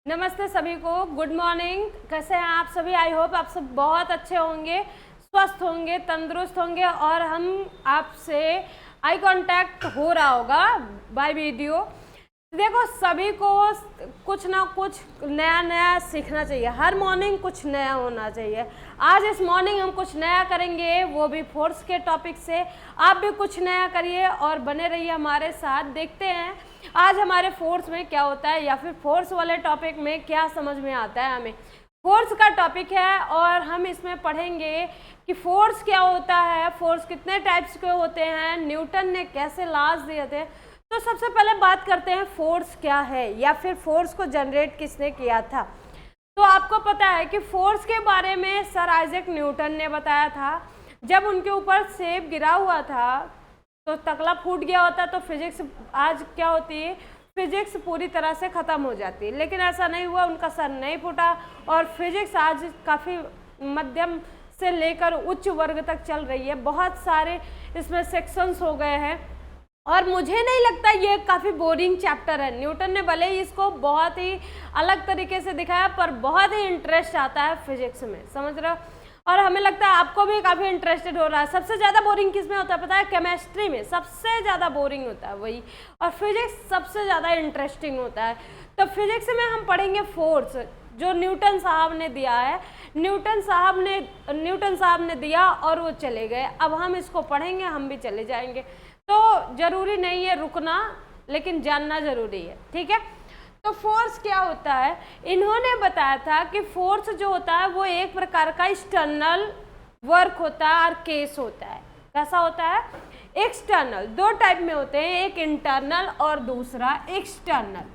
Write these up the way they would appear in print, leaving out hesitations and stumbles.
नमस्ते सभी को, गुड मॉर्निंग। कैसे हैं आप सभी? आई होप आप सब बहुत अच्छे होंगे, स्वस्थ होंगे, तंदुरुस्त होंगे और हम आपसे आई कांटेक्ट हो रहा होगा बाय वीडियो। देखो, सभी को कुछ ना कुछ नया नया सीखना चाहिए, हर मॉर्निंग कुछ नया होना चाहिए। आज इस मॉर्निंग हम कुछ नया करेंगे, वो भी फोर्स के टॉपिक से। आप भी कुछ नया करिए और बने रहिए हमारे साथ। देखते हैं आज हमारे फोर्स में क्या होता है, या फिर फोर्स वाले टॉपिक में क्या समझ में आता है हमें। फोर्स का टॉपिक है और हम इसमें पढ़ेंगे कि फोर्स क्या होता है, फोर्स कितने टाइप्स के होते हैं, न्यूटन ने कैसे लॉज दिए थे। तो सबसे पहले बात करते हैं फोर्स क्या है, या फिर फोर्स को जनरेट किसने किया था। तो आपको पता है कि फोर्स के बारे में सर आइजैक न्यूटन ने बताया था। जब उनके ऊपर सेब गिरा हुआ था तो तकला फूट गया होता, तो फिजिक्स आज क्या होती है, फिजिक्स पूरी तरह से ख़त्म हो जाती है। लेकिन ऐसा नहीं हुआ, उनका सर नहीं फूटा और फिजिक्स आज काफ़ी मध्यम से लेकर उच्च वर्ग तक चल रही है। बहुत सारे इसमें सेक्शंस हो गए हैं और मुझे नहीं लगता ये काफ़ी बोरिंग चैप्टर है। न्यूटन ने भले ही इसको बहुत ही अलग तरीके से दिखाया, पर बहुत ही इंटरेस्ट आता है फिजिक्स में, समझ रहे हो। और हमें लगता है आपको भी काफ़ी इंटरेस्टेड हो रहा है। सबसे ज़्यादा बोरिंग किस में होता है पता है? केमिस्ट्री में सबसे ज़्यादा बोरिंग होता है वही, और फिजिक्स सबसे ज़्यादा इंटरेस्टिंग होता है। तो फिजिक्स में हम पढ़ेंगे फोर्स, जो न्यूटन साहब ने दिया है। न्यूटन साहब ने दिया और वो चले गए। अब हम इसको पढ़ेंगे, हम भी चले जाएंगे। तो जरूरी नहीं है रुकना, लेकिन जानना जरूरी है, ठीक है। तो फोर्स क्या होता है, इन्होंने बताया था कि फोर्स जो होता है वो एक प्रकार का एक्सटर्नल वर्क होता है और केस होता है। कैसा होता है? एक्सटर्नल। दो टाइप में होते हैं, एक इंटरनल और दूसरा एक्सटर्नल।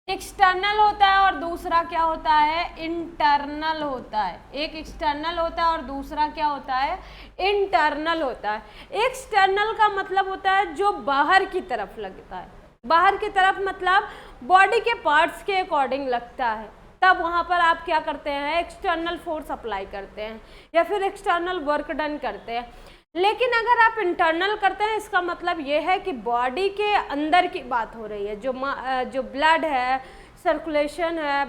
एक्सटर्नल होता है और दूसरा क्या होता है? इंटरनल होता है। एक एक्सटर्नल होता है और दूसरा क्या होता है? इंटरनल होता है। एक्सटर्नल का मतलब होता है जो बाहर की तरफ लगता है। बाहर की तरफ मतलब बॉडी के पार्ट्स के अकॉर्डिंग लगता है, तब वहाँ पर आप क्या करते हैं? एक्सटर्नल फोर्स अप्लाई करते हैं या फिर एक्सटर्नल वर्क डन करते हैं। लेकिन अगर आप इंटरनल करते हैं, इसका मतलब ये है कि बॉडी के अंदर की बात हो रही है। जो ब्लड है, सर्कुलेशन है,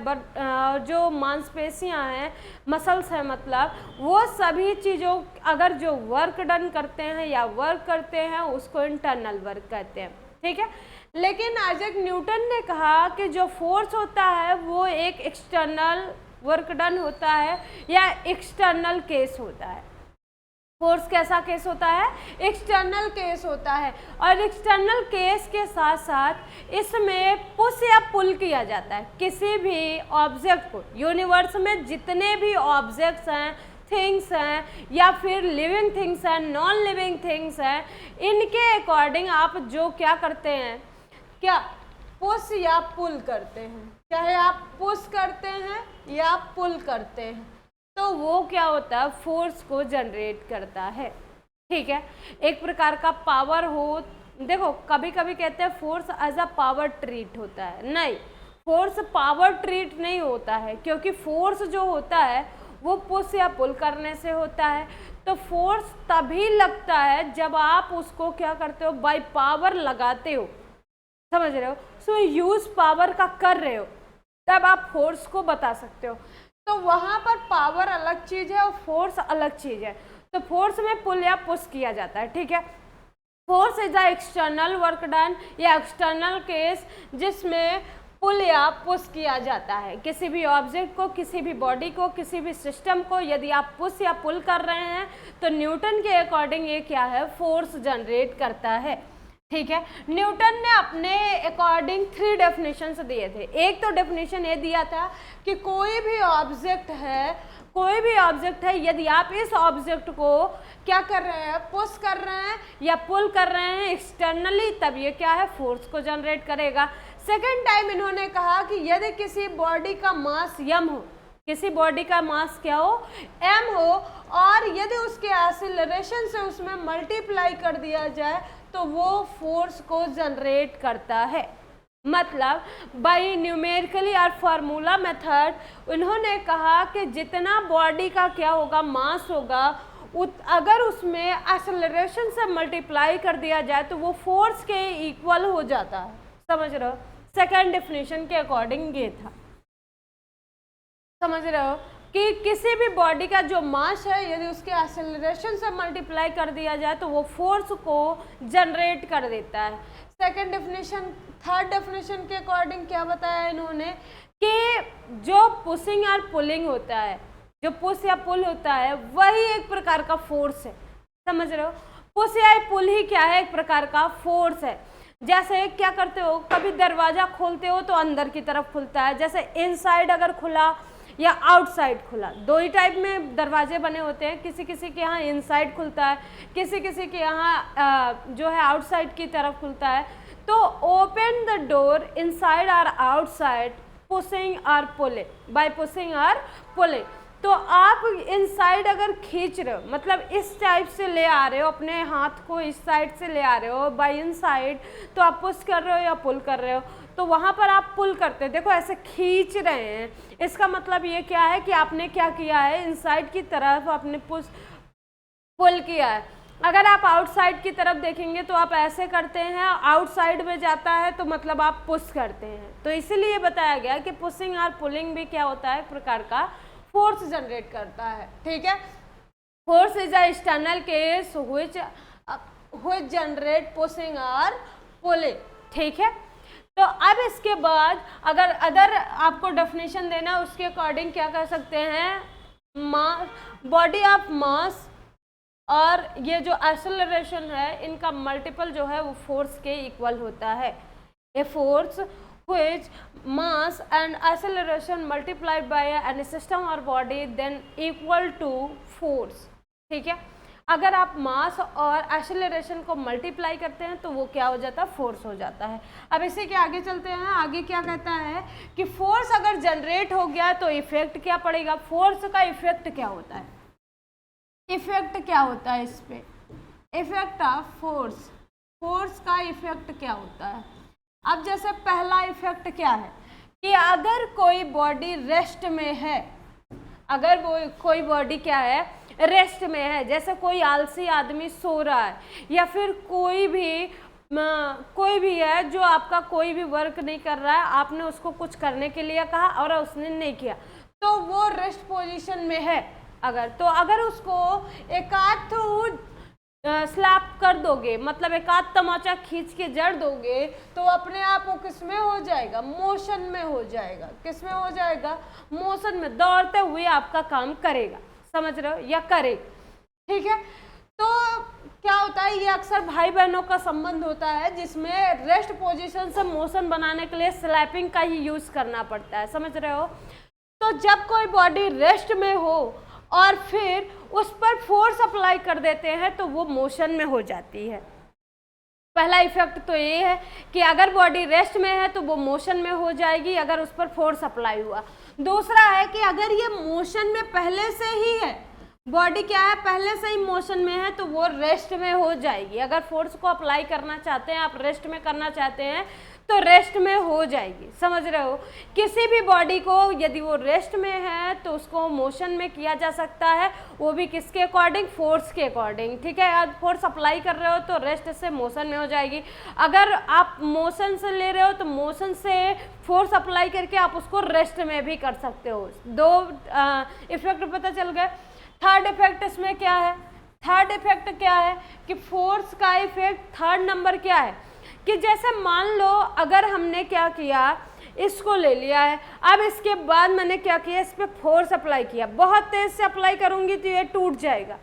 जो मांसपेशियां हैं, मसल्स हैं, मतलब वो सभी चीज़ों अगर जो वर्क डन करते हैं या वर्क करते हैं उसको इंटरनल वर्क कहते हैं, ठीक है। लेकिन आइजैक न्यूटन ने कहा कि जो फोर्स होता है वो एक एक्सटर्नल वर्क डन होता है या एक्सटर्नल केस होता है। फोर्स कैसा केस होता है? एक्सटर्नल केस होता है। और एक्सटर्नल केस के साथ साथ इसमें पुश या पुल किया जाता है किसी भी ऑब्जेक्ट को। यूनिवर्स में जितने भी ऑब्जेक्ट्स हैं, थिंग्स हैं, या फिर लिविंग थिंग्स हैं, नॉन लिविंग थिंग्स हैं, इनके अकॉर्डिंग आप जो क्या करते हैं, क्या पुश या पुल करते हैं। चाहे आप पुश करते हैं या पुल करते हैं, तो वो क्या होता है? फोर्स को जनरेट करता है, ठीक है। एक प्रकार का पावर हो। देखो, कभी कभी कहते हैं force as a power treat होता है। नहीं, फोर्स पावर ट्रीट नहीं होता है, क्योंकि फोर्स जो होता है वो पुश या पुल करने से होता है। तो फोर्स तभी लगता है जब आप उसको क्या करते हो? बाय पावर लगाते हो, समझ रहे हो। सो यूज पावर का कर रहे हो, तब आप फोर्स को बता सकते हो। तो वहां पर पावर अलग चीज है और फोर्स अलग चीज है। तो फोर्स में पुल या पुश किया जाता है, ठीक है। Force is a external work done या एक्सटर्नल केस जिसमें पुल या पुश किया जाता है किसी भी ऑब्जेक्ट को, किसी भी बॉडी को, किसी भी सिस्टम को। यदि आप पुश या पुल कर रहे हैं तो न्यूटन के अकॉर्डिंग ये क्या है? फोर्स जनरेट करता है, ठीक है। न्यूटन ने अपने अकॉर्डिंग 3 डेफिनेशंस दिए थे। एक तो डेफिनेशन ये दिया था कि कोई भी ऑब्जेक्ट है, यदि आप इस ऑब्जेक्ट को क्या कर रहे हैं? पुश कर रहे हैं या पुल कर रहे हैं एक्सटर्नली, तब ये क्या है? फोर्स को जनरेट करेगा। सेकेंड टाइम इन्होंने कहा कि यदि किसी बॉडी का मास m हो, किसी बॉडी का मास क्या हो? m हो, और यदि उसके एक्सीलरेशन से उसमें मल्टीप्लाई कर दिया जाए तो वो फोर्स को जनरेट करता है। मतलब बाई न्यूमेरिकली और फार्मूला मेथड इन्होंने कहा कि जितना बॉडी का क्या होगा? मास होगा, अगर उसमें एक्सेलरेशन से मल्टीप्लाई कर दिया जाए तो वो फोर्स के इक्वल हो जाता है, समझ रहे हो। सेकंड डेफिनेशन के अकॉर्डिंग ये था। समझ रहे हो कि किसी भी बॉडी का जो मास है यदि उसके एक्सेलरेशन से मल्टीप्लाई कर दिया जाए तो वो फोर्स को जनरेट कर देता है। सेकंड डेफिनेशन, थर्ड डेफिनेशन के अकॉर्डिंग क्या बताया इन्होंने कि जो पुशिंग और पुलिंग होता है, जो पुश या पुल होता है वही एक प्रकार का फोर्स है। समझ रहे हो, पुश या पुल ही क्या है, एक प्रकार का फोर्स है। जैसे क्या करते हो, कभी दरवाजा खोलते हो तो अंदर की तरफ खुलता है, जैसे इनसाइड अगर खुला या आउटसाइड खुला, दो ही टाइप में दरवाजे बने होते हैं। किसी किसी के यहाँ इनसाइड खुलता है, किसी किसी के यहाँ जो है आउटसाइड की तरफ खुलता है। तो ओपन द डोर इनसाइड और आउटसाइड, पुशिंग और पुलिंग, बाय पुशिंग और पुलिंग। तो आप इनसाइड अगर खींच रहे हो, मतलब इस टाइप से ले आ रहे हो, अपने हाथ को इस साइड से ले आ रहे हो बाय इनसाइड, तो आप पुश कर रहे हो या पुल कर रहे हो, तो वहाँ पर आप पुल करते हैं। देखो ऐसे खींच रहे हैं, इसका मतलब ये क्या है कि आपने क्या किया है, इनसाइड की तरफ आपने पुल किया है। अगर आप आउटसाइड की तरफ देखेंगे तो आप ऐसे करते हैं, आउटसाइड में जाता है तो मतलब आप पुश करते हैं। तो इसीलिए बताया गया कि पुशिंग और पुलिंग भी क्या होता है, एक प्रकार का फोर्स जनरेट करता है। ठीक है, force is a external case which generate pushing और पुलिंग। ठीक है, तो अब इसके बाद अगर अदर आपको डेफिनेशन देना है उसके अकॉर्डिंग क्या कर सकते हैं, बॉडी ऑफ मास और ये जो एक्सेलरेशन है इनका मल्टीपल जो है वो फोर्स के इक्वल होता है। A force which mass and acceleration multiplied by any system or body then equal to force। ठीक है, अगर आप मास और एक्सेलरेशन को मल्टीप्लाई करते हैं तो वो क्या हो जाता है, फोर्स हो जाता है। अब इसी के आगे चलते हैं, आगे क्या कहता है कि फोर्स अगर जनरेट हो गया तो इफेक्ट क्या पड़ेगा, फोर्स का इफेक्ट क्या होता है, इफेक्ट क्या होता है इस पे, इफेक्ट ऑफ फोर्स, फोर्स का इफेक्ट क्या होता है। अब जैसे पहला इफेक्ट क्या है कि अगर कोई बॉडी रेस्ट में है, अगर वो कोई बॉडी क्या है, रेस्ट में है, जैसे कोई आलसी आदमी सो रहा है या फिर कोई भी है जो आपका कोई भी वर्क नहीं कर रहा है, आपने उसको कुछ करने के लिए कहा और उसने नहीं किया, तो वो रेस्ट पोजीशन में है। अगर उसको एक आध स्लैप कर दोगे, मतलब एक आध तमाचा खींच के जड़ दोगे, तो अपने आप वो किस में हो जाएगा, मोशन में हो जाएगा। किस में हो जाएगा, मोशन में, दौड़ते हुए आपका काम करेगा। समझ रहे हो, या करेगा। ठीक है, तो क्या होता है, ये अक्सर भाई बहनों का संबंध होता है जिसमें रेस्ट पोजीशन से मोशन बनाने के लिए स्लैपिंग का ही यूज करना पड़ता है। समझ रहे हो, तो जब कोई बॉडी रेस्ट में हो और फिर उस पर फोर्स अप्लाई कर देते हैं तो वो मोशन में हो जाती है। पहला इफेक्ट तो ये है कि अगर बॉडी रेस्ट में है तो वो मोशन में हो जाएगी अगर उस पर फोर्स अप्लाई हुआ। दूसरा है कि अगर ये मोशन में पहले से ही है, बॉडी क्या है, पहले से ही मोशन में है, तो वो रेस्ट में हो जाएगी। अगर फोर्स को अप्लाई करना चाहते हैं, आप रेस्ट में करना चाहते हैं तो रेस्ट में हो जाएगी। समझ रहे हो, किसी भी बॉडी को यदि वो रेस्ट में है तो उसको मोशन में किया जा सकता है, वो भी किसके अकॉर्डिंग, फोर्स के अकॉर्डिंग। ठीक है, आप फोर्स अप्लाई कर रहे हो तो रेस्ट से मोशन में हो जाएगी। अगर आप मोशन से ले रहे हो तो मोशन से फोर्स अप्लाई करके आप उसको रेस्ट में भी कर सकते हो। दो इफेक्ट पता चल गए। थर्ड इफेक्ट इसमें क्या है, थर्ड इफेक्ट क्या है कि फोर्स का इफेक्ट थर्ड नंबर क्या है कि जैसे मान लो अगर हमने क्या किया, इसको ले लिया है, अब इसके बाद मैंने क्या किया, इस पर फोर्स अप्लाई किया, बहुत तेज से अप्लाई करूंगी तो ये टूट जाएगा।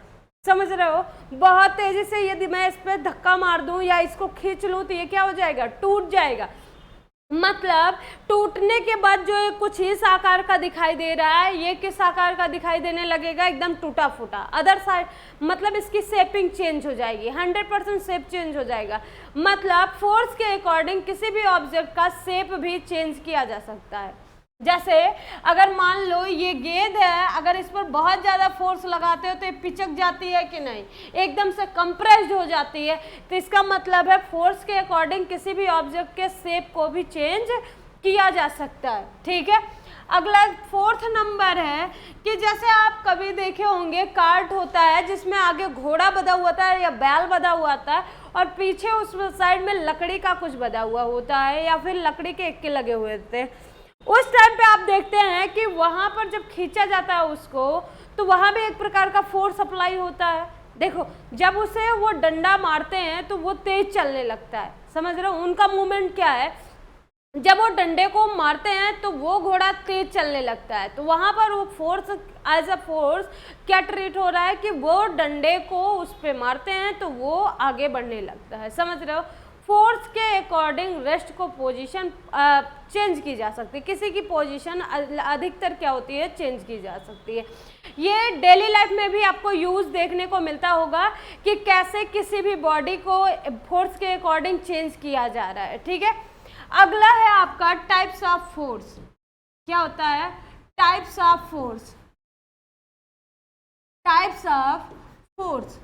समझ रहे हो, बहुत तेजी से यदि मैं इस पर धक्का मार दूं या इसको खींच लूं तो ये क्या हो जाएगा, टूट जाएगा। मतलब टूटने के बाद जो है कुछ इस आकार का दिखाई दे रहा है, ये किस आकार का दिखाई देने लगेगा, एकदम टूटा फूटा। अदर साइड मतलब इसकी शेपिंग चेंज हो जाएगी, 100% शेप चेंज हो जाएगा। मतलब फोर्स के अकॉर्डिंग किसी भी ऑब्जेक्ट का शेप भी चेंज किया जा सकता है। जैसे अगर मान लो ये गेंद है, अगर इस पर बहुत ज़्यादा फोर्स लगाते हो तो ये पिचक जाती है कि नहीं, एकदम से कंप्रेस्ड हो जाती है। तो इसका मतलब है फोर्स के अकॉर्डिंग किसी भी ऑब्जेक्ट के शेप को भी चेंज किया जा सकता है। ठीक है, अगला 4th नंबर है कि जैसे आप कभी देखे होंगे कार्ट होता है जिसमें आगे घोड़ा बंधा हुआ होता है या बैल बंधा हुआ होता है और पीछे उस साइड में लकड़ी का कुछ बंधा हुआ होता है या फिर लकड़ी के इक्के लगे हुए होते हैं। उस टाइम पे आप देखते हैं कि वहां पर जब खींचा जाता है उसको तो वहां भी एक प्रकार का फोर्स अप्लाई होता है। देखो जब उसे वो डंडा मारते हैं तो वो तेज चलने लगता है, समझ रहे हो? उनका मूवमेंट क्या है, जब वो डंडे को मारते हैं तो वो घोड़ा तेज चलने लगता है, तो वहां पर वो फोर्स एज अ फोर्स क्या ट्रीट हो रहा है कि वो डंडे को उस पे मारते हैं तो वो आगे बढ़ने लगता है, समझ रहे हो? फोर्स के अकॉर्डिंग रेस्ट को पोजीशन चेंज की जा सकती है, किसी की पोजीशन अधिकतर क्या होती है, चेंज की जा सकती है। ये डेली लाइफ में भी आपको यूज देखने को मिलता होगा कि कैसे किसी भी बॉडी को फोर्स के अकॉर्डिंग चेंज किया जा रहा है, ठीक है। अगला है आपका टाइप्स ऑफ फोर्स। क्या होता है? Types of force. Types of force,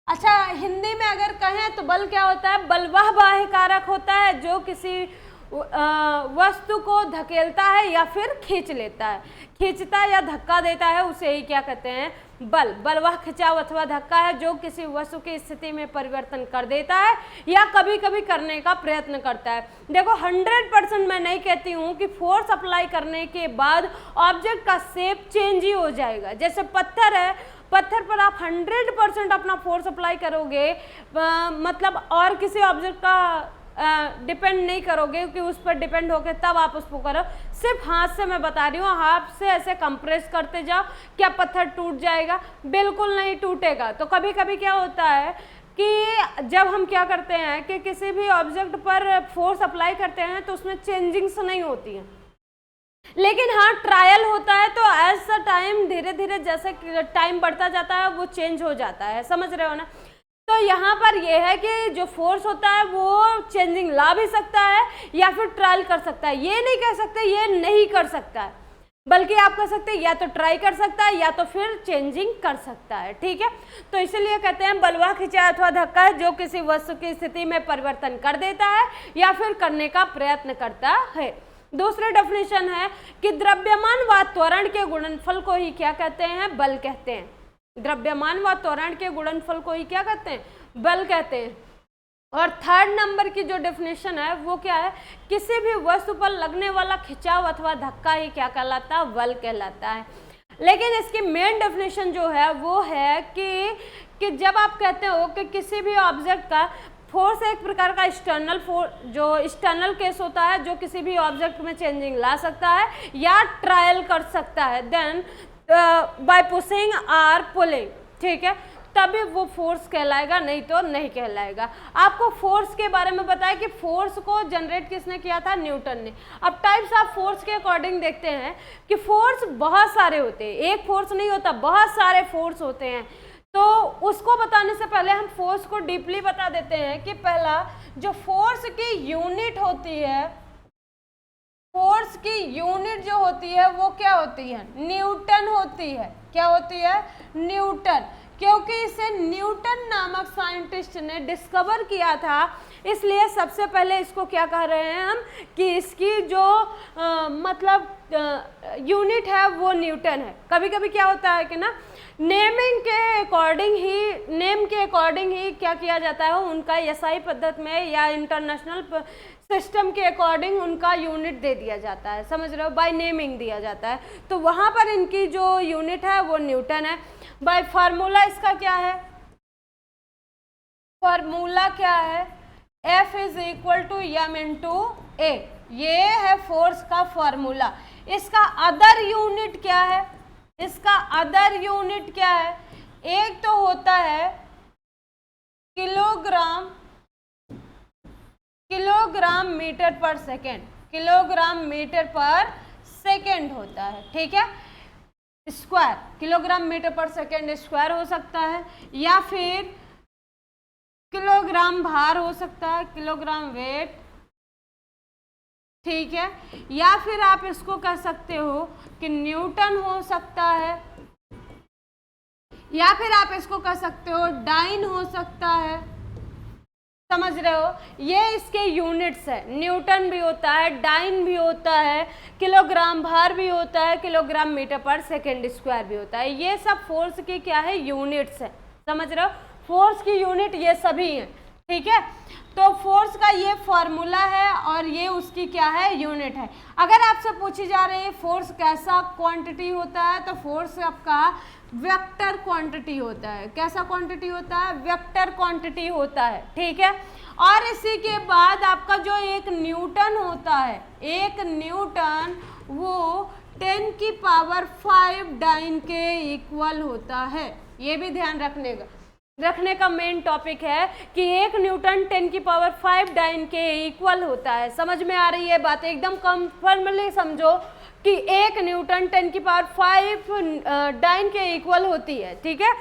अच्छा हिंदी में अगर कहें तो बल क्या होता है? बल वह बाह्य कारक होता है जो किसी वस्तु को धकेलता है या फिर खींच लेता है, खींचता या धक्का देता है, उसे ही क्या कहते हैं? बल। बल वह खिंचाव अथवा धक्का है जो किसी वस्तु की स्थिति में परिवर्तन कर देता है या कभी कभी करने का प्रयत्न करता है। देखो 100% मैं नहीं कहती हूँ कि फोर्स अप्लाई करने के बाद ऑब्जेक्ट का शेप चेंज ही हो जाएगा। जैसे पत्थर है, पत्थर पर आप 100% अपना फोर्स अप्लाई करोगे, मतलब और किसी ऑब्जेक्ट का डिपेंड नहीं करोगे कि उस पर डिपेंड होके तब आप उसको करो, सिर्फ हाथ से मैं बता रही हूँ, हाथ से ऐसे कंप्रेस करते जाओ, क्या पत्थर टूट जाएगा? बिल्कुल नहीं टूटेगा। तो कभी कभी क्या होता है कि जब हम क्या करते हैं कि किसी भी ऑब्जेक्ट पर फोर्स अप्लाई करते हैं तो उसमें चेंजिंग्स नहीं होती हैं, लेकिन हाँ ट्रायल होता है तो एज द टाइम धीरे धीरे जैसे टाइम बढ़ता जाता है वो चेंज हो जाता है, समझ रहे हो ना? तो यहाँ पर ये है कि जो फोर्स होता है वो चेंजिंग ला भी सकता है या फिर ट्रायल कर सकता है। ये नहीं कह सकते ये नहीं कर सकता है, बल्कि आप कह सकते हैं या तो ट्राई कर सकता है या तो फिर चेंजिंग कर सकता है, ठीक है। तो इसीलिए कहते हैं बलवा खिंचाव अथवा धक्का है जो किसी वस्तु की स्थिति में परिवर्तन कर देता है या फिर करने का प्रयत्न करता है। दूसरी डेफिनेशन है कि द्रव्यमान व त्वरण के गुणनफल को ही क्या कहते हैं? बल कहते हैं। द्रव्यमान व त्वरण के गुणनफल को ही क्या कहते हैं? बल कहते हैं। और 3rd नंबर की जो डेफिनेशन है वो क्या है? किसी भी वस्तु पर लगने वाला खिंचाव अथवा धक्का ही क्या कहलाता है? बल कहलाता है। लेकिन इसकी मेन डेफिनेशन जो है वो है कि जब आप कहते हो कि किसी भी ऑब्जेक्ट का फोर्स एक प्रकार का एक्सटर्नल फोर्स, जो एक्सटर्नल केस होता है जो किसी भी ऑब्जेक्ट में चेंजिंग ला सकता है या ट्रायल कर सकता है, then by pushing or pulling, ठीक है, तभी वो फोर्स कहलाएगा, नहीं तो नहीं कहलाएगा। आपको फोर्स के बारे में बताया कि फोर्स को जनरेट किसने किया था? न्यूटन ने। अब टाइप्स ऑफ फोर्स के अकॉर्डिंग देखते हैं कि फोर्स बहुत सारे होते हैं, एक फोर्स नहीं होता, बहुत सारे फोर्स होते हैं। तो उसको बताने से पहले हम फोर्स को डीपली बता देते हैं कि पहला जो फोर्स की यूनिट होती है, फोर्स की यूनिट जो होती है वो क्या होती है? न्यूटन होती है। क्या होती है? न्यूटन। क्योंकि इसे न्यूटन नामक साइंटिस्ट ने डिस्कवर किया था, इसलिए सबसे पहले इसको क्या कह रहे हैं हम कि इसकी जो मतलब यूनिट है वो न्यूटन है। कभी कभी क्या होता है कि ना नेम के अकॉर्डिंग ही क्या किया जाता है, उनका एसआई पद्धति में या इंटरनेशनल सिस्टम के अकॉर्डिंग उनका यूनिट दे दिया जाता है, समझ रहे हो? बाय नेमिंग दिया जाता है, तो वहां पर इनकी जो यूनिट है वो न्यूटन है। बाय फार्मूला इसका क्या है? फार्मूला क्या है? F is equal to m into a, ये है फोर्स का फार्मूला। इसका अदर यूनिट क्या है? इसका अदर यूनिट क्या है? एक तो होता है किलोग्राम मीटर पर सेकेंड, किलोग्राम मीटर पर सेकेंड होता है, ठीक है। स्क्वायर, किलोग्राम मीटर पर सेकेंड स्क्वायर हो सकता है, या फिर किलोग्राम भार हो सकता है, किलोग्राम वेट, ठीक है। या फिर आप इसको कह सकते हो कि न्यूटन हो सकता है, या फिर आप इसको कह सकते हो डाइन हो सकता है, समझ रहे हो, ये इसके यूनिट्स है, न्यूटन भी होता है, डाइन भी होता है, किलोग्राम भार भी होता है, किलोग्राम मीटर पर सेकेंड स्क्वायर भी होता है। ये सब फोर्स की क्या है, यूनिट्स है। समझ रहे हो, फोर्स की यूनिट ये सभी हैं, ठीक है। तो फोर्स का ये फॉर्मूला है और ये उसकी क्या है, यूनिट है। अगर आपसे पूछी जा रही है फोर्स कैसा क्वांटिटी होता है, तो फोर्स आपका वेक्टर क्वांटिटी होता है। कैसा क्वांटिटी होता है, वेक्टर क्वांटिटी होता है, ठीक है। और इसी के बाद आपका जो एक न्यूटन होता है, एक न्यूटन वो 10 की पावर 5 डाइन के इक्वल होता है। ये भी ध्यान रखने का मेन टॉपिक है कि एक न्यूटन 10 की पावर 5 डाइन के इक्वल होता है। समझ में आ रही है बात, एकदम कंफर्मली समझो कि एक न्यूटन 10 की पावर 5 डाइन के इक्वल होती है, ठीक है।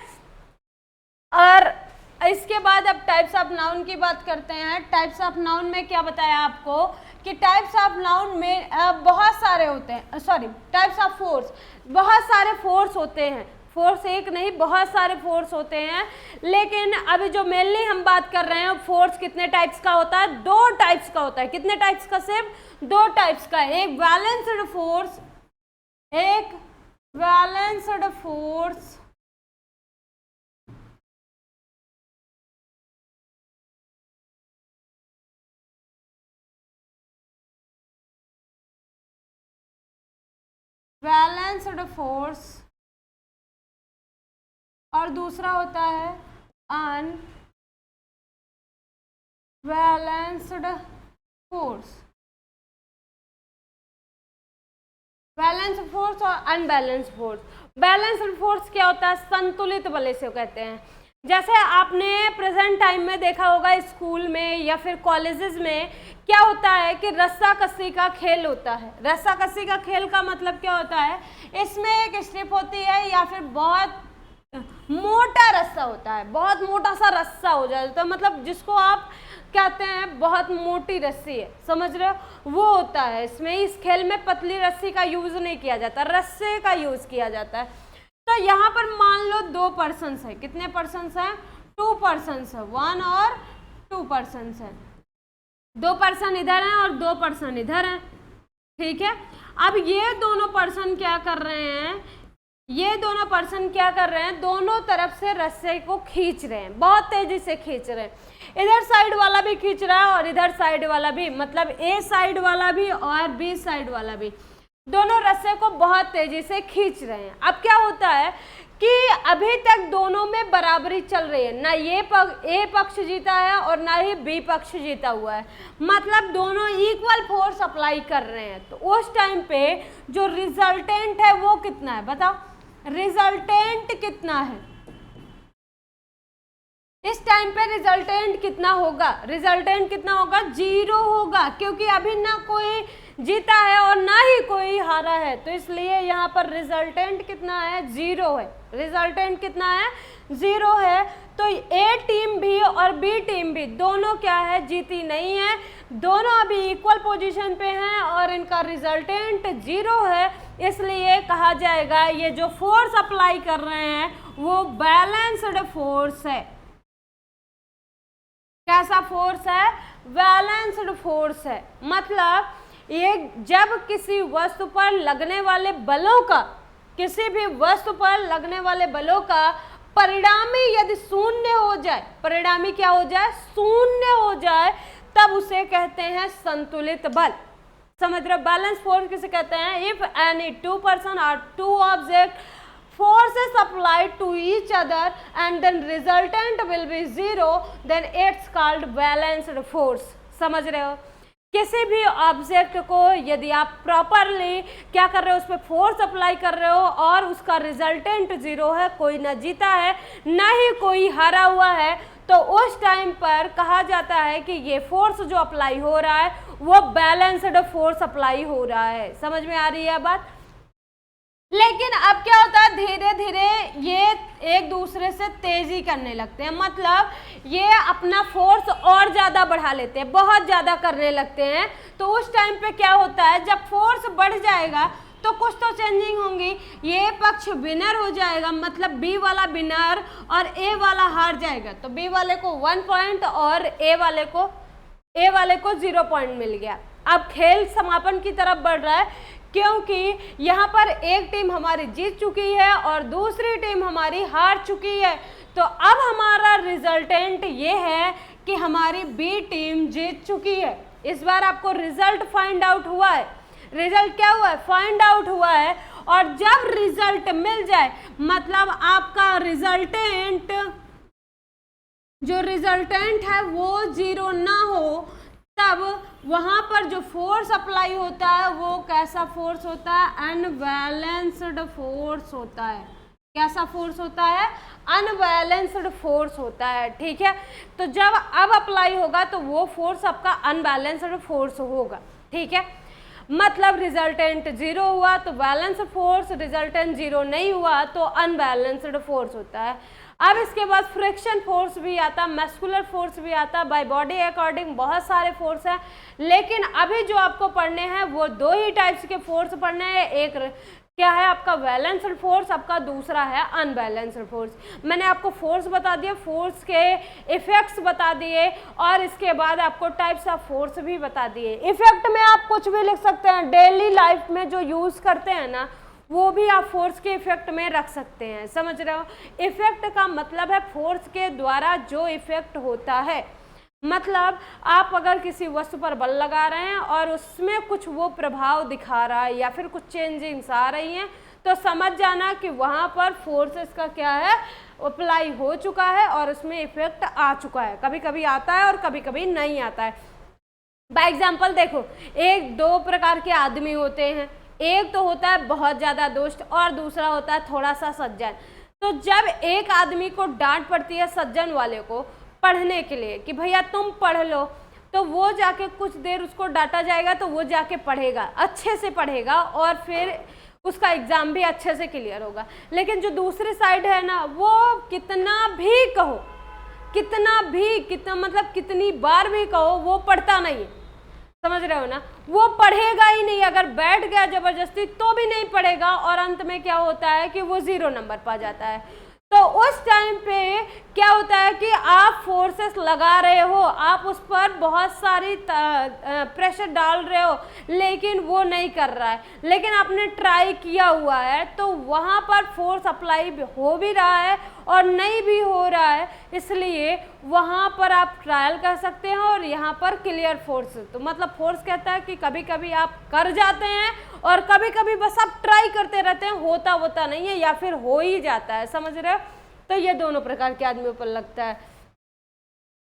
और इसके बाद अब टाइप्स ऑफ नाउन की बात करते हैं। टाइप्स ऑफ नाउन में क्या बताया आपको कि टाइप्स ऑफ नाउन में बहुत सारे होते हैं, सॉरी टाइप्स ऑफ फोर्स, बहुत सारे फोर्स होते हैं। फोर्स एक नहीं, बहुत सारे फोर्स होते हैं। लेकिन अभी जो मेनली हम बात कर रहे हैं, फोर्स कितने टाइप्स का होता है, 2 टाइप्स का होता है। कितने टाइप्स का, सिर्फ 2 टाइप्स का। एक बैलेंस्ड फोर्स, एक बैलेंस्ड फोर्स और दूसरा होता है अनबैलेंस्ड फोर्स। बैलेंस्ड फोर्स और अनबैलेंस्ड फोर्स। बैलेंस्ड फोर्स क्या होता है, संतुलित बल इसे कहते हैं। जैसे आपने प्रेजेंट टाइम में देखा होगा स्कूल में या फिर कॉलेजेस में क्या होता है कि रस्सा कस्सी का खेल होता है। रस्सा कस्सी का खेल का मतलब क्या होता है, इसमें एक स्ट्रिप होती है या फिर बहुत मोटा रस्सा होता है, बहुत मोटा सा रस्सा हो जाए तो मतलब जिसको आप कहते हैं बहुत मोटी रस्सी है, समझ रहे हो, वो होता है। इसमें इस खेल में पतली रस्सी का यूज नहीं किया जाता, रस्से का यूज किया जाता है। तो यहाँ पर मान लो 2 पर्सन्स है। कितने पर्सन्स हैं, 2 पर्सन्स है, 1 और 2 पर्सन्स है। 2 पर्सन इधर हैं और 2 पर्सन इधर हैं, ठीक है। अब ये दोनों पर्सन क्या कर रहे हैं, दोनों तरफ से रस्से को खींच रहे हैं, बहुत तेजी से खींच रहे हैं। इधर साइड वाला भी खींच रहा है और इधर साइड वाला भी, मतलब ए साइड वाला भी और बी साइड वाला भी, दोनों रस्से को बहुत तेजी से खींच रहे हैं। अब क्या होता है कि अभी तक दोनों में बराबरी चल रही है, ना ये ए पक्ष जीता है और ना ही बी पक्ष जीता हुआ है, मतलब दोनों इक्वल फोर्स अप्लाई कर रहे हैं। तो उस टाइम पे जो रिजल्टेंट है वो कितना है, बताओ रिजल्टेंट कितना है। इस टाइम पे रिजल्टेंट कितना होगा, 0 होगा, क्योंकि अभी ना कोई जीता है और ना ही कोई हारा है। तो इसलिए यहाँ पर रिजल्टेंट कितना है, 0 है। रिजल्टेंट कितना है, 0 है। तो ए टीम भी और बी टीम भी दोनों क्या है, जीती नहीं है, दोनों अभी इक्वल पोजीशन पे हैं और इनका रिजल्टेंट 0 है। इसलिए कहा जाएगा ये जो फोर्स अप्लाई कर रहे हैं वो बैलेंस्ड फोर्स है। कैसा फोर्स है, बैलेंस्ड फोर्स है। मतलब ये जब किसी वस्तु पर लगने वाले बलों का, किसी भी वस्तु पर लगने वाले बलों का परिणामी यदि शून्य हो जाए, परिणामी क्या हो जाए, शून्य हो जाए, तब उसे कहते हैं संतुलित बल। समझ रहे, बैलेंस फोर्स किसे कहते हैं, इफ एनी 2 पर्सन और 2 object forces applied to each other and then resultant will be 0, then it's called balanced force। समझ रहे हो, किसी भी ऑब्जेक्ट को यदि आप प्रॉपरली क्या कर रहे हो, उस पर फोर्स अप्लाई कर रहे हो और उसका रिजल्टेंट 0 है, कोई ना जीता है ना ही कोई हारा हुआ है, तो उस टाइम पर कहा जाता है कि ये फोर्स जो अप्लाई हो रहा है वो बैलेंस्ड फोर्स अप्लाई हो रहा है। समझ में आ रही है बात। लेकिन अब क्या होता है, धीरे धीरे ये एक दूसरे से तेजी करने लगते हैं, मतलब ये अपना फोर्स और ज़्यादा बढ़ा लेते हैं, बहुत ज़्यादा करने लगते हैं। तो उस टाइम पे क्या होता है, जब फोर्स बढ़ जाएगा तो कुछ तो चेंजिंग होंगी। ये पक्ष विनर हो जाएगा, मतलब बी वाला विनर और ए वाला हार जाएगा, तो बी वाले को 1 पॉइंट और ए वाले को 0 पॉइंट मिल गया। अब खेल समापन की तरफ बढ़ रहा है, क्योंकि यहाँ पर एक टीम हमारी जीत चुकी है और दूसरी टीम हमारी हार चुकी है। तो अब हमारा रिजल्टेंट ये है कि हमारी बी टीम जीत चुकी है। इस बार आपको रिजल्ट फाइंड आउट हुआ है। रिजल्ट क्या हुआ है? फाइंड आउट हुआ है। और जब रिजल्ट मिल जाए, मतलब आपका रिजल्टेंट, जो रिजल्टेंट है वो 0 ना हो, तब वहां पर जो फोर्स अप्लाई होता है वो कैसा फोर्स होता है? अनबैलेंस्ड फोर्स होता है। कैसा फोर्स होता है? अनबैलेंस्ड फोर्स होता है। ठीक है, तो जब अब अप्लाई होगा तो वो फोर्स आपका अनबैलेंस्ड फोर्स होगा। ठीक है, मतलब रिजल्टेंट 0 हुआ तो बैलेंस फोर्स, रिजल्टेंट 0 नहीं हुआ तो अनबैलेंस्ड फोर्स होता है। अब इसके बाद फ्रिक्शन फोर्स भी आता, मस्कुलर फोर्स भी आता, बाय बॉडी अकॉर्डिंग बहुत सारे फोर्स हैं, लेकिन अभी जो आपको पढ़ने हैं वो 2 ही टाइप्स के फोर्स पढ़ने हैं। एक क्या है आपका बैलेंस्ड फोर्स, आपका दूसरा है अनबैलेंस्ड फोर्स। मैंने आपको फोर्स बता दिए, फोर्स के इफेक्ट्स बता दिए और इसके बाद आपको टाइप्स ऑफ फोर्स भी बता दिए। इफेक्ट में आप कुछ भी लिख सकते हैं, डेली लाइफ में जो यूज करते हैं ना वो भी आप फोर्स के इफेक्ट में रख सकते हैं। समझ रहे हो? इफेक्ट का मतलब है फोर्स के द्वारा जो इफेक्ट होता है। मतलब आप अगर किसी वस्तु पर बल लगा रहे हैं और उसमें कुछ वो प्रभाव दिखा रहा है या फिर कुछ चेंजिंग्स आ रही हैं, तो समझ जाना कि वहाँ पर फोर्सेस का क्या है, अप्लाई हो चुका है और उसमें इफेक्ट आ चुका है। कभी कभी आता है और कभी कभी नहीं आता है। बाय एग्जाम्पल देखो, 1-2 प्रकार के आदमी होते हैं। एक तो होता है बहुत ज़्यादा दुष्ट और दूसरा होता है थोड़ा सा सज्जन। तो जब एक आदमी को डांट पड़ती है सज्जन वाले को पढ़ने के लिए कि भैया तुम पढ़ लो, तो वो जाके कुछ देर उसको डांटा जाएगा तो वो जाके पढ़ेगा, अच्छे से पढ़ेगा और फिर उसका एग्ज़ाम भी अच्छे से क्लियर होगा। लेकिन जो दूसरी साइड है ना, वो कितना भी कहो, मतलब कितनी बार भी कहो, वो पढ़ता नहीं है। समझ रहे हो ना? वो पढ़ेगा ही नहीं, अगर बैठ गया जबरदस्ती तो भी नहीं पढ़ेगा और अंत में क्या होता है कि वो 0 नंबर पा जाता है। तो उस टाइम पे क्या होता है कि आप फोर्सेस लगा रहे हो, आप उस पर बहुत सारी प्रेशर डाल रहे हो, लेकिन वो नहीं कर रहा है, लेकिन आपने ट्राई किया हुआ है, तो वहाँ पर फोर्स अप्लाई हो भी रहा है और नहीं भी हो रहा है, इसलिए वहाँ पर आप ट्रायल कर सकते हैं और यहाँ पर क्लियर फोर्स। तो मतलब फोर्स कहता है कि कभी कभी आप कर जाते हैं और कभी कभी बस आप ट्राई करते रहते हैं, होता नहीं है या फिर हो ही जाता है। समझ रहे हो? तो ये दोनों प्रकार के आदमियों पर लगता है।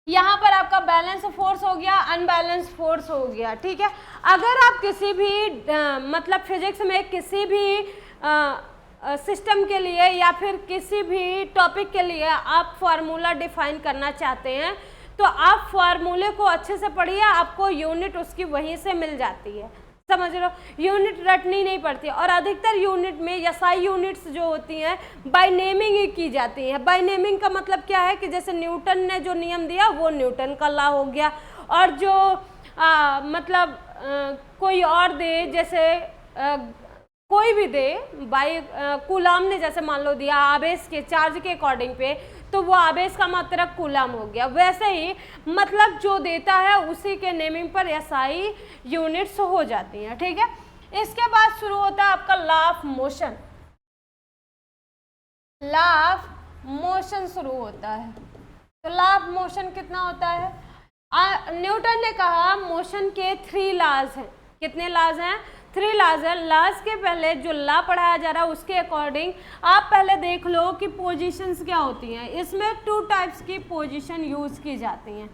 यहाँ पर आपका बैलेंस फोर्स हो गया, अनबैलेंस फोर्स हो गया। ठीक है, अगर आप किसी भी मतलब फिजिक्स में किसी भी सिस्टम के लिए या फिर किसी भी टॉपिक के लिए आप फार्मूला डिफाइन करना चाहते हैं, तो आप फार्मूले को अच्छे से पढ़िए, आपको यूनिट उसकी वहीं से मिल जाती है। समझ रहे हो? यूनिट रटनी नहीं पड़ती और अधिकतर यूनिट में एसआई यूनिट्स जो होती हैं बाय नेमिंग ही की जाती हैं। बाय नेमिंग का मतलब क्या है कि जैसे न्यूटन ने जो नियम दिया वो न्यूटन का लॉ हो गया, और जो मतलब कोई और दे, जैसे कोई भी दे, बाय कूलाम ने जैसे मान लो दिया आवेश के चार्ज के अकॉर्डिंग पे, तो वो आवेश का मात्रक कूलाम हो गया। वैसे ही मतलब जो देता है उसी के नेमिंग पर एसआई यूनिट्स हो जाती हैं। ठीक है, इसके बाद शुरू होता है आपका law of motion. Law of motion शुरू होता है। तो लॉ ऑफ मोशन कितना होता है? न्यूटन ने कहा मोशन के 3 लॉज हैं। कितने लॉज हैं? 3 लॉज है। लॉज के पहले जो लॉ पढ़ाया जा रहा है उसके अकॉर्डिंग आप पहले देख लो कि पोजीशंस क्या होती हैं। इसमें 2 टाइप्स की पोजीशन यूज की जाती हैं।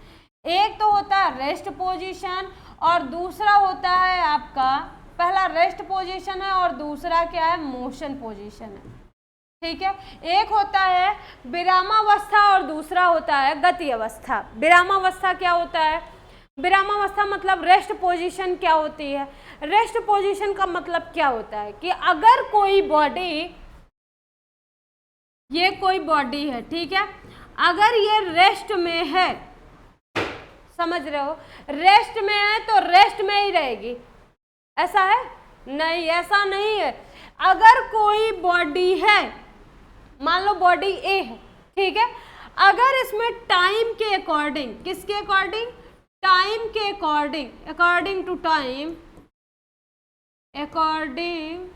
एक तो होता है रेस्ट पोजीशन और दूसरा होता है आपका, पहला रेस्ट पोजीशन है और दूसरा क्या है? मोशन पोजीशन है। ठीक है, एक होता है विरामावस्था और दूसरा होता है गति अवस्था। विरामावस्था क्या होता है? विरामावस्था मतलब रेस्ट पोजीशन क्या होती है? रेस्ट पोजीशन का मतलब क्या होता है कि अगर कोई बॉडी, ये कोई बॉडी है, ठीक है, अगर ये रेस्ट में है, समझ रहे हो, रेस्ट में है तो रेस्ट में ही रहेगी, ऐसा है? नहीं, ऐसा नहीं है। अगर कोई बॉडी है, मान लो बॉडी ए है, ठीक है, अगर इसमें टाइम के अकॉर्डिंग, किसके अकॉर्डिंग, टाइम के according, according to time, according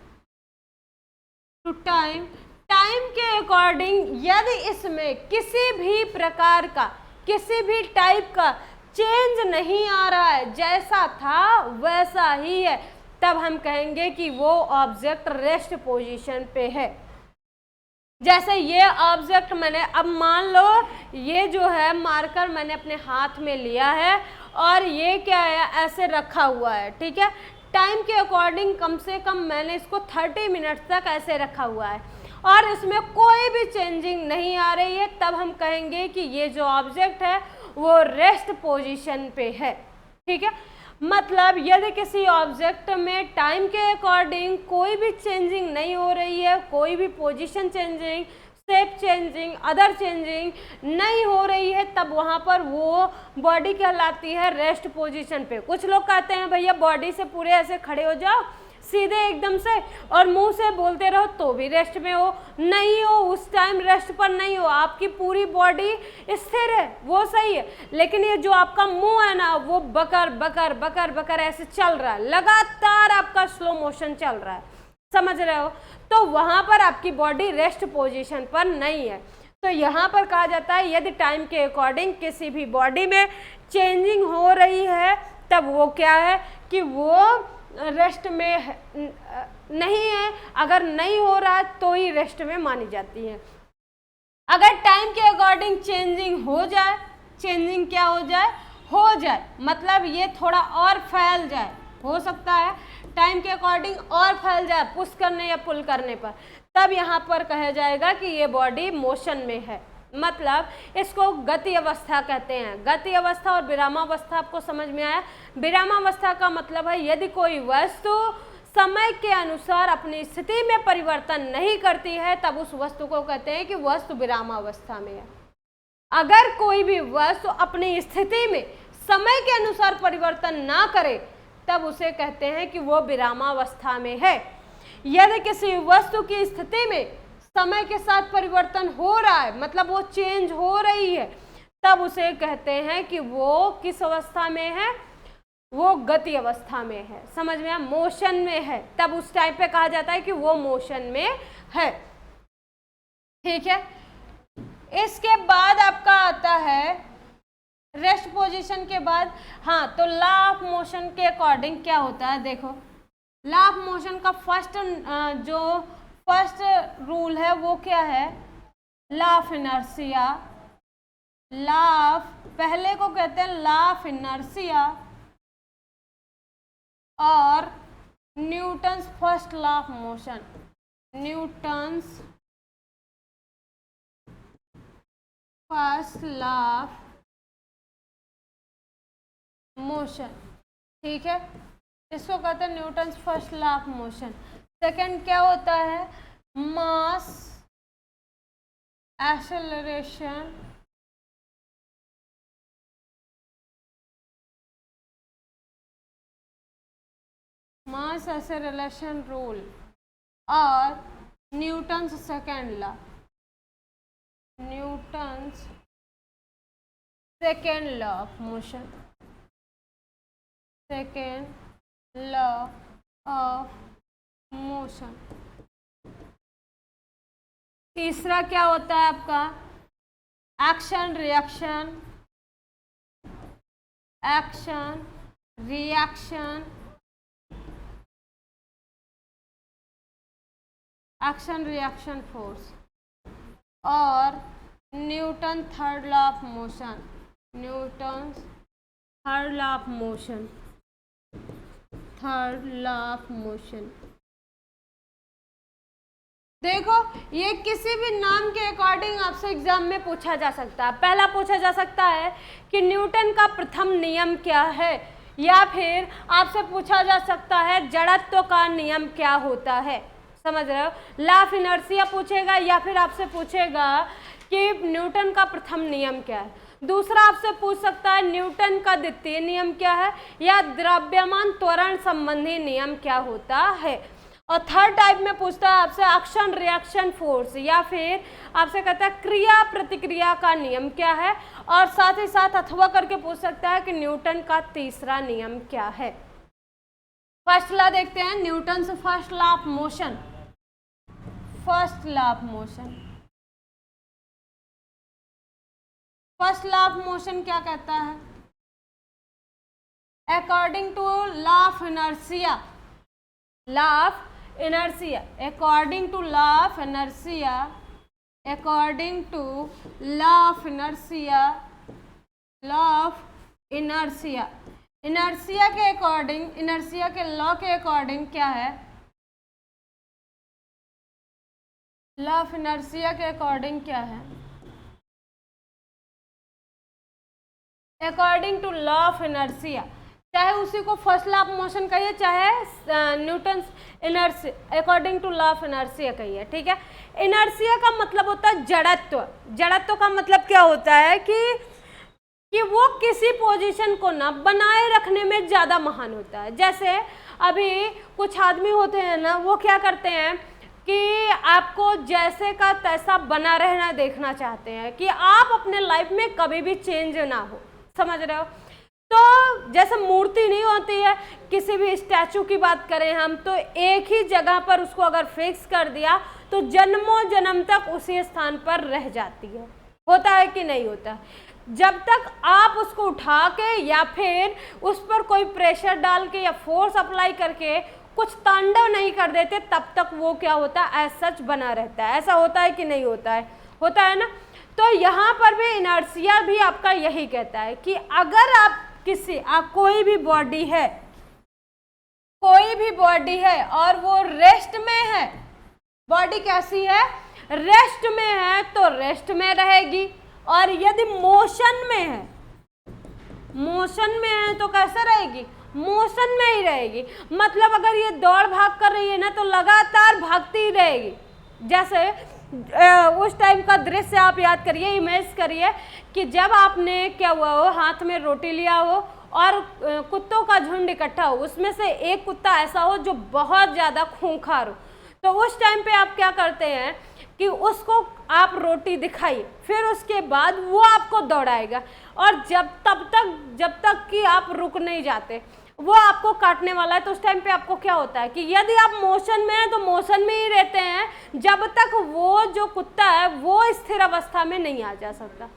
to time, time के अकॉर्डिंग यदि इसमें किसी भी प्रकार का, किसी भी टाइप का चेंज नहीं आ रहा है, जैसा था वैसा ही है, तब हम कहेंगे कि वो ऑब्जेक्ट रेस्ट पोजीशन पे है। जैसे ये ऑब्जेक्ट मैंने, अब मान लो ये जो है मार्कर मैंने अपने हाथ में लिया है और ये क्या है, ऐसे रखा हुआ है, ठीक है, टाइम के अकॉर्डिंग कम से कम मैंने इसको 30 मिनट तक ऐसे रखा हुआ है और इसमें कोई भी चेंजिंग नहीं आ रही है, तब हम कहेंगे कि ये जो ऑब्जेक्ट है वो रेस्ट पोजीशन पे है, ठीक है। मतलब यदि किसी ऑब्जेक्ट में टाइम के अकॉर्डिंग कोई भी चेंजिंग नहीं हो रही है, कोई भी position changing, shape changing, other changing नहीं हो रही है, तब वहाँ पर वो बॉडी कहलाती है रेस्ट पोजीशन पे। कुछ लोग कहते हैं भैया बॉडी से पूरे ऐसे खड़े हो जाओ सीधे एकदम से और मुंह से बोलते रहो तो भी रेस्ट में हो, नहीं हो, उस टाइम रेस्ट पर नहीं हो, आपकी पूरी बॉडी स्थिर है, वो सही है, लेकिन ये जो आपका मुंह है ना वो बकर बकर बकर बकर ऐसे चल रहा है, लगातार आपका स्लो मोशन चल रहा है, समझ रहे हो, तो वहां पर आपकी बॉडी रेस्ट पोजीशन पर नहीं है। तो यहाँ पर कहा जाता है यदि टाइम के अकॉर्डिंग किसी भी बॉडी में चेंजिंग हो रही है तब वो क्या है कि वो रेस्ट में नहीं है, अगर नहीं हो रहा है तो ही रेस्ट में मानी जाती है। अगर टाइम के अकॉर्डिंग चेंजिंग हो जाए, चेंजिंग क्या हो जाए, हो जाए मतलब ये थोड़ा और फैल जाए, हो सकता है टाइम के अकॉर्डिंग और फैल जाए पुश करने या पुल करने पर, तब यहाँ पर कहा जाएगा कि ये बॉडी मोशन में है, मतलब इसको गति अवस्था कहते हैं। गति अवस्था और विरामावस्था आपको समझ में आया। विरामावस्था का मतलब है यदि कोई वस्तु समय के अनुसार अपनी स्थिति में परिवर्तन नहीं करती है तब उस वस्तु को कहते हैं कि वस्तु विरामावस्था में है। अगर कोई भी वस्तु अपनी स्थिति में समय के अनुसार परिवर्तन ना करे तब उसे कहते हैं कि वो विरामावस्था में है। यदि किसी वस्तु की स्थिति में समय के साथ परिवर्तन हो रहा है, मतलब वो चेंज हो रही है, तब उसे कहते हैं कि वो किस अवस्था में है, वो गति अवस्था में है, समझ में आया, मोशन में है, तब उस टाइम पे कहा जाता है कि वो मोशन में है, ठीक है। इसके बाद आपका आता है रेस्ट पोजीशन के बाद, हाँ, तो लॉ ऑफ मोशन के अकॉर्डिंग क्या होता है, देखो लॉ ऑफ मोशन का फर्स्ट रूल है वो क्या है, law of inertia. Law of, पहले को कहते हैं लॉ ऑफ इनर्शिया और Newton's first law of motion, Newton's first law of motion, ठीक है, इसको कहते हैं Newton's first law of motion. Second क्या होता है, मास एक्सेलरेशन मास एक्सेलरेशन रूल और Newton's second law, Newton's second law of motion, second law of motion. तीसरा क्या होता है आपका, action reaction, action reaction, action reaction force और Newton third law of motion, Newton third law of motion, third law of motion. देखो ये किसी भी नाम के अकॉर्डिंग आपसे एग्जाम में पूछा जा सकता है। पहला पूछा जा सकता है कि न्यूटन का प्रथम नियम क्या है, या फिर आपसे पूछा जा सकता है जड़त्व का नियम क्या होता है, समझ रहे हो, लॉ ऑफ इनर्शिया पूछेगा या फिर आपसे पूछेगा कि न्यूटन का प्रथम नियम क्या है। दूसरा आपसे पूछ सकता है न्यूटन का द्वितीय नियम क्या है, या द्रव्यमान त्वरण संबंधी नियम क्या होता है। और थर्ड टाइप में पूछता है आपसे एक्शन रिएक्शन फोर्स, या फिर आपसे कहता है क्रिया प्रतिक्रिया का नियम क्या है, और साथ ही साथ अथवा करके पूछ सकता है कि न्यूटन का तीसरा नियम क्या है। फर्स्ट लॉ देखते हैं, न्यूटन से first law of motion. First law of motion, first law of motion क्या कहता है, according to law of inertia, law of inertia, according to law of inertia, according to law of inertia, law of inertia, inertia के according, inertia के law के according क्या है, law of inertia के according क्या है, according to law of inertia, चाहे उसी को फर्स्ट लॉ ऑफ मोशन कहिए, चाहे Newton inertia, according to law of inertia कहिए, ठीक है। इनर्शिया का मतलब होता है जड़त्व। जड़त्व का मतलब क्या होता है कि वो किसी पोजीशन को ना बनाए रखने में ज़्यादा महान होता है। जैसे अभी कुछ आदमी होते हैं ना, वो क्या करते हैं कि आपको जैसे का तैसा बना रहना देखना चाहते हैं, कि आप अपने लाइफ में कभी भी चेंज ना हो, समझ रहे हो। तो जैसे मूर्ति नहीं होती है, किसी भी स्टैचू की बात करें हम, तो एक ही जगह पर उसको अगर फिक्स कर दिया तो जन्मों जन्म तक उसी स्थान पर रह जाती है। होता है कि नहीं होता। जब तक आप उसको उठा के या फिर उस पर कोई प्रेशर डाल के या फोर्स अप्लाई करके कुछ तांडव नहीं कर देते, तब तक वो क्या होता है, एज सच बना रहता है। ऐसा होता है कि नहीं होता है, होता है ना। तो यहाँ पर भी इनर्शिया भी आपका यही कहता है कि अगर आप कोई भी बॉडी है, कोई भी बॉडी है और वो रेस्ट में है, बॉडी कैसी है, रेस्ट में है, तो रेस्ट में रहेगी। और यदि मोशन में है, मोशन में है तो कैसे रहेगी, मोशन में ही रहेगी। मतलब अगर ये दौड़ भाग कर रही है ना, तो लगातार भागती ही रहेगी। जैसे उस टाइम का दृश्य आप याद करिए, इमेज करिए कि जब आपने क्या हुआ हो, हाथ में रोटी लिया हो और कुत्तों का झुंड इकट्ठा हो, उसमें से एक कुत्ता ऐसा हो जो बहुत ज़्यादा खूंखार हो, तो उस टाइम पे आप क्या करते हैं कि उसको आप रोटी दिखाइए, फिर उसके बाद वो आपको दौड़ाएगा, और जब तक कि आप रुक नहीं जाते, वो आपको काटने वाला है। तो उस टाइम पे आपको क्या होता है कि यदि आप मोशन में हैं तो मोशन में ही रहते हैं, जब तक वो जो कुत्ता है वो स्थिर अवस्था में नहीं आ जा सकता।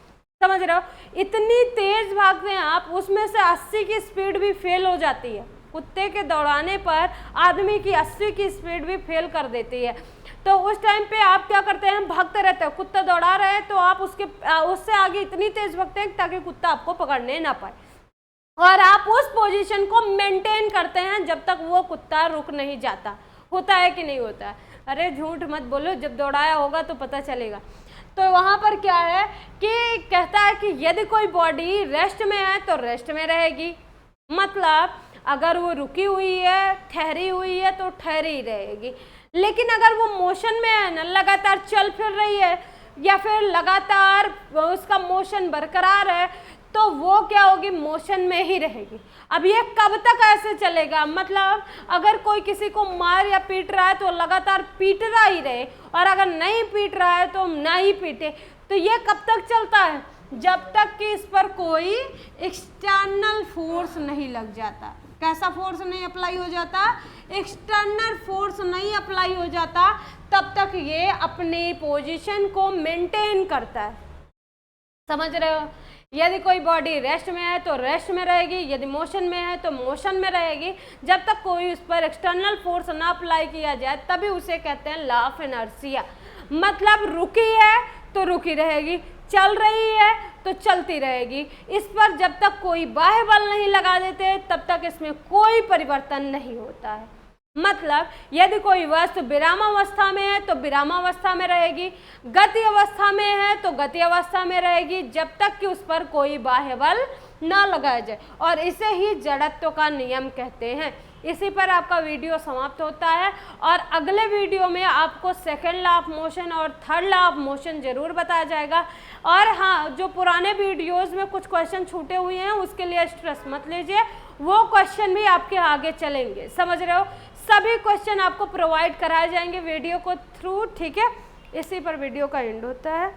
समझ रहे हो, इतनी तेज भागते हैं आप, उसमें से 80 की स्पीड भी फेल हो जाती है। कुत्ते के दौड़ाने पर आदमी की 80 की स्पीड भी फेल कर देती है। तो उस टाइम पे आप क्या करते हैं, भागते रहते हो। कुत्ता दौड़ा रहे हैं तो आप उससे आगे इतनी तेज भागते हैं ताकि कुत्ता आपको पकड़ने ना पाए, और आप उस पोजीशन को मेंटेन करते हैं जब तक वो कुत्ता रुक नहीं जाता। होता है कि नहीं होता है? अरे झूठ मत बोलो, जब दौड़ाया होगा तो पता चलेगा। तो वहाँ पर क्या है कि कहता है कि यदि कोई बॉडी रेस्ट में है तो रेस्ट में रहेगी, मतलब अगर वो रुकी हुई है, ठहरी हुई है तो ठहरी रहेगी। लेकिन अगर वो मोशन में है ना, लगातार चल फिर रही है या फिर लगातार उसका मोशन बरकरार है, तो वो क्या होगी, मोशन में ही रहेगी। अब ये कब तक ऐसे चलेगा, मतलब अगर कोई किसी को मार या पीट रहा है तो लगातार पीट रहा ही रहे, और अगर नहीं पीट रहा है तो ना ही पीटे। तो ये कब तक चलता है, जब तक कि इस पर कोई एक्सटर्नल फोर्स नहीं लग जाता। कैसा फोर्स नहीं अप्लाई हो जाता, एक्सटर्नल फोर्स नहीं अप्लाई हो जाता, तब तक ये अपनी पोजीशन को मेंटेन करता है। समझ रहे हो? यदि कोई बॉडी रेस्ट में है तो रेस्ट में रहेगी, यदि मोशन में है तो मोशन में रहेगी, जब तक कोई उस पर एक्सटर्नल फोर्स ना अप्लाई किया जाए, तभी उसे कहते हैं लॉ ऑफ इनर्शिया। मतलब रुकी है तो रुकी रहेगी, चल रही है तो चलती रहेगी। इस पर जब तक कोई बाह्य बल नहीं लगा देते, तब तक इसमें कोई परिवर्तन नहीं होता है। मतलब यदि कोई वस्तु विरामावस्था में है तो विरामावस्था में रहेगी, गति अवस्था में है तो गति अवस्था में रहेगी, जब तक कि उस पर कोई बाह्य बल ना लगाया जाए, और इसे ही जड़त्व का नियम कहते हैं। इसी पर आपका वीडियो समाप्त होता है, और अगले वीडियो में आपको सेकेंड लॉ ऑफ मोशन और थर्ड लॉ ऑफ मोशन जरूर बताया जाएगा। और हाँ, जो पुराने वीडियोस में कुछ क्वेश्चन छूटे हुए हैं उसके लिए स्ट्रेस मत लीजिए, वो क्वेश्चन भी आपके आगे चलेंगे, समझ रहे हो। सभी क्वेश्चन आपको प्रोवाइड कराए जाएंगे वीडियो को थ्रू, ठीक है। इसी पर वीडियो का एंड होता है।